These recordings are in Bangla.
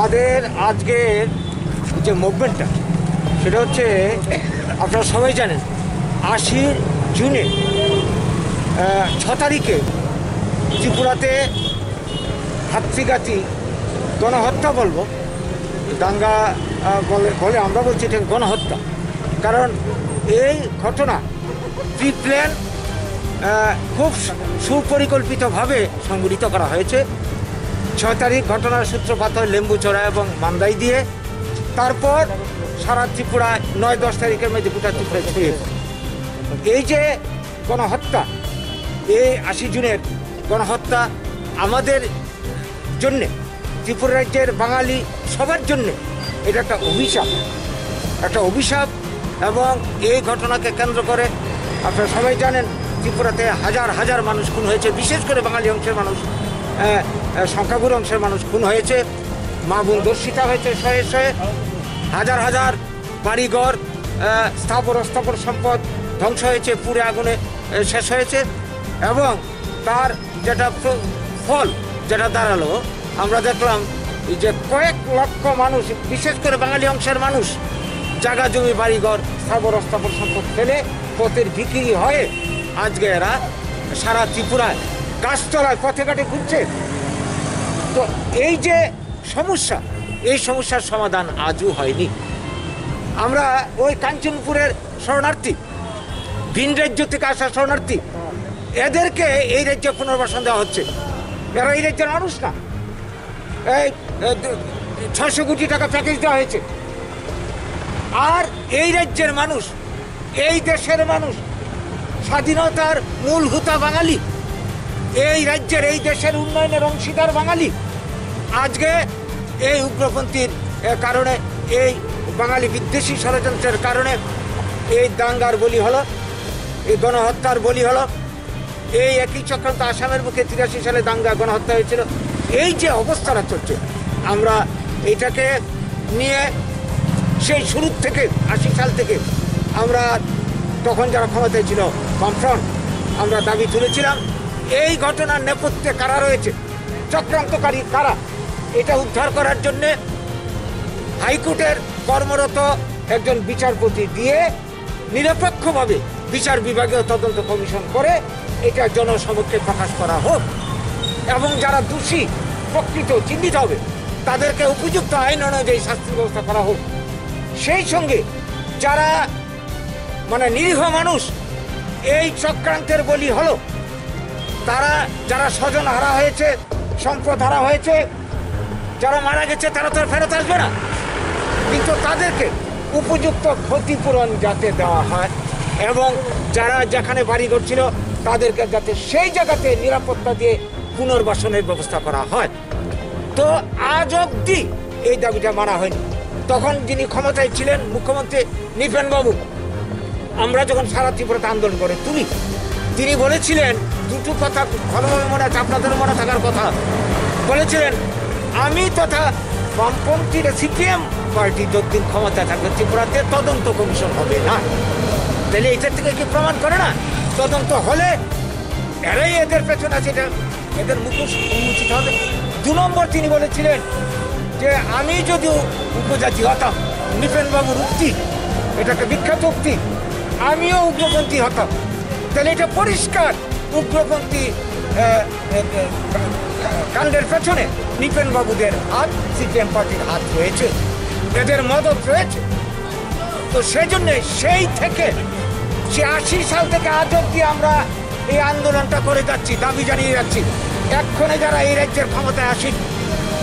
আমাদের আজকের যে মুভমেন্টটা সেটা হচ্ছে আপনারা সবাই জানেন ৮০ জুনে ৬ তারিখে ত্রিপুরাতে হাতশিগাতি গণহত্যা বলবো, দাঙ্গা বলে আমরা বলছি এটা গণহত্যা। কারণ এই ঘটনা প্রি প্ল্যান খুব সুপরিকল্পিতভাবে সংগঠিত করা হয়েছে। ৬ তারিখ ঘটনার সূত্রপাত হয় লেম্বুচড়া এবং মান্দাই দিয়ে, তারপর সারা ত্রিপুরায় ৯-১০ তারিখের মধ্যে গোটা ত্রিপুরায় ছড়িয়ে পড়ে। এই যে গণহত্যা, এই ৮০ জুনের গণহত্যা আমাদের জন্যে, ত্রিপুরা রাজ্যের বাঙালি সবার জন্যে এটা একটা অভিশাপ। এবং এই ঘটনাকে কেন্দ্র করে আপনারা সবাই জানেন ত্রিপুরাতে হাজার হাজার মানুষ খুন হয়েছে, বিশেষ করে বাঙালি অংশের মানুষ, সংখ্যাগুরু অংশের মানুষ খুন হয়েছে, মা বোন দর্শিতা হয়েছে শয়ে শয়ে, হাজার হাজার বাড়িঘর, স্থাবর সম্পদ ধ্বংস হয়েছে, পুড়ে আগুনে শেষ হয়েছে। এবং তার যেটা ফল যেটা দাঁড়ালো, আমরা দেখলাম যে কয়েক লক্ষ মানুষ, বিশেষ করে বাঙালি অংশের মানুষ, জায়গা জমি বাড়িঘর স্থাবর সম্পদ ফেলে পথের ভিখিরি হয়ে আজকে এরা সারা ত্রিপুরায় গাছতলায় পথে ঘাটে ঘুরছে। তো এই যে সমস্যা, এই সমস্যার সমাধান আজও হয়নি। আমরা ওই কাঞ্চনপুরের শরণার্থী, ভিন রাজ্য থেকে আসা শরণার্থী, এদেরকে এই রাজ্যে পুনর্বাসন দেওয়া হচ্ছে। এরা এই রাজ্যের মানুষ না। এই ৬০০ কোটি টাকা প্যাকেজ দেওয়া হয়েছে। আর এই রাজ্যের মানুষ, এই দেশের মানুষ, স্বাধীনতার মূল হুতা বাঙালি, এই রাজ্যের এই দেশের উন্নয়নের অংশীদার বাঙালি, আজকে এই উগ্রপন্থীর কারণে, এই বাঙালি বিদ্বেষী ষড়যন্ত্রের কারণে এই দাঙ্গার বলি হলো, এই গণহত্যার বলি হলো। এই একই চক্রান্ত আসামের বুকে ৮৩ সালে দাঙ্গা গণহত্যা হয়েছিল। এই যে অবস্থাটা চলছে, আমরা এটাকে নিয়ে সেই শুরু থেকে ৮০ সাল থেকে আমরা, তখন যারা ক্ষমতায় ছিল বামফ্রন্ট, আমরা দাবি তুলেছিলাম এই ঘটনার নেপথ্যে কারা রয়েছে, চক্রান্তকারী কারা, এটা উদ্ধার করার জন্যে হাইকোর্টের কর্মরত একজন বিচারপতি দিয়ে নিরপেক্ষভাবে বিচার বিভাগীয় তদন্ত কমিশন করে এটা জনসমক্ষে প্রকাশ করা হোক এবং যারা দোষী প্রকৃত চিহ্নিত হবে তাদেরকে উপযুক্ত আইন অনুযায়ী শাস্তির ব্যবস্থা করা হোক। সেই সঙ্গে যারা নিরীহ মানুষ এই চক্রান্তের বলি হলো, তারা যারা স্বজন হারা হয়েছে, সম্পদ হারা হয়েছে, যারা মারা গেছে, তারা তো ফেরত আসবে না, কিন্তু তাদেরকে উপযুক্ত ক্ষতিপূরণ যাতে দেওয়া হয় এবং যারা যেখানে বাড়ি করছিল তাদেরকে যাতে সেই জায়গাতে নিরাপত্তা দিয়ে পুনর্বাসনের ব্যবস্থা করা হয়। তো আজ অবধি এই দাবিটা মানা হয়নি। তখন যিনি ক্ষমতায় ছিলেন মুখ্যমন্ত্রী নৃপেনবাবু, আমরা যখন সারা ত্রিপুরাতে আন্দোলন করে তুলি, তিনি বলেছিলেন দুটো কথা ভালোভাবে মনে আছে, আপনাদের মনে থাকার কথা। বলেছিলেন, আমি তথা বামপন্থী সিপিএম পার্টি যতদিন ক্ষমতায় থাকবে ত্রিপুরাতে তদন্ত কমিশন হবে না। তাহলে এটার থেকে কি প্রমাণ করে না? তদন্ত হলে এরাই এদের পেছনে আছে, এটা এদের মুখোশ উন্মোচিত হবে। ২ নম্বর তিনি বলেছিলেন যে আমি যদি উপজাতি হতাম, নৃপেনবাবুর উক্তি, এটাকে বিখ্যাত উক্তি, আমিও উগ্রপন্থী হতাম। তাহলে এটা পরিষ্কার উগ্রপন্থী কাণ্ডের পেছনে নৃপেনবাবুদের হাত, সিপিএম পার্টির হাত রয়েছে, এদের মদত রয়েছে। তো সেই জন্যে সেই থেকে, সে ৮০ সাল থেকে আজ অব্দি আমরা এই আন্দোলনটা করে যাচ্ছি, দাবি জানিয়ে যাচ্ছি। এক্ষণে যারা এই রাজ্যের ক্ষমতায় আসেন,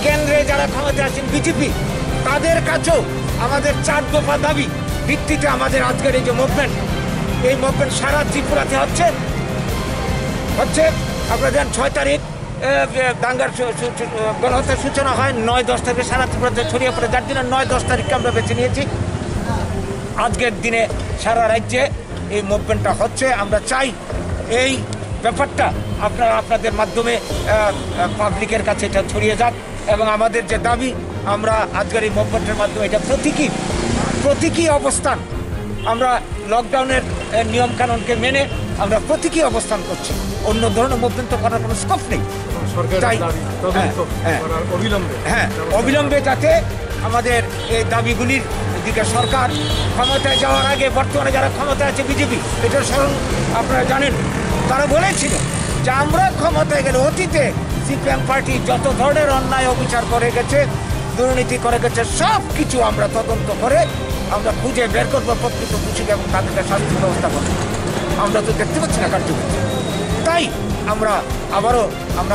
কেন্দ্রে যারা ক্ষমতায় আসেন বিজেপি, তাদের কাছেও আমাদের ৪ দফা দাবি ভিত্তিতে আমাদের আজকের এই যে মুভমেন্ট, এই মুভমেন্ট সারা ত্রিপুরাতে হচ্ছে। আপনারা জানেন ৬ তারিখ দাঙ্গার গণহত্যার সূচনা হয়, ৯-১০ তারিখে সারা ত্রিপুরাতে ছড়িয়ে পড়ে, যার জন্য ৯-১০ তারিখকে আমরা বেছে নিয়েছি। আজকের দিনে সারা রাজ্যে এই মুভমেন্টটা হচ্ছে। আমরা চাই এই ব্যাপারটা আপনারা আপনাদের মাধ্যমে পাবলিকের কাছে এটা ছড়িয়ে যাক এবং আমাদের যে দাবি, আমরা আজকের এই মুভমেন্টের মাধ্যমে এটা প্রতীকী অবস্থান। আমরা লকডাউনের নিয়মকানুনকে মেনে আমরা প্রতীকী অবস্থান করছি। অন্য ধরনের মুভমেন্ট তো করার কোনো স্কোপ নেই। তাই অবিলম্বে যাতে আমাদের এই দাবিগুলির দিকে সরকার ক্ষমতায় যাওয়ার আগে, বর্তমানে যারা ক্ষমতায় আছে বিজেপি, এটা স্মরণ আপনারা জানেন, তারা বলেছিল যে আমরা ক্ষমতায় গেলে অতীতে সিপিএম পার্টি যত ধরনের অন্যায় অবিচার করে গেছে, দুর্নীতি করে গেছে, সব কিছু আমরা তদন্ত করে আমরা খুঁজে বের করবো প্রকৃত দোষীকে এবং তাদেরকে শাস্তির ব্যবস্থা করবো। আমরা তো দেখতে পাচ্ছি না কার্যকরী। তাই আমরা আবারও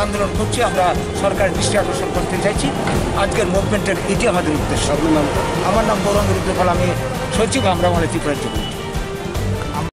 আন্দোলন করছি, আমরা সরকারের দৃষ্টি আকর্ষণ করতে চাইছি। আজকের মুভমেন্টের এটি আমাদের উদ্দেশ্য। আমার নাম গৌরাঙ্গ রুদ্রপাল, আমি সচিব আমরা ত্রিপুরা রাজ্য।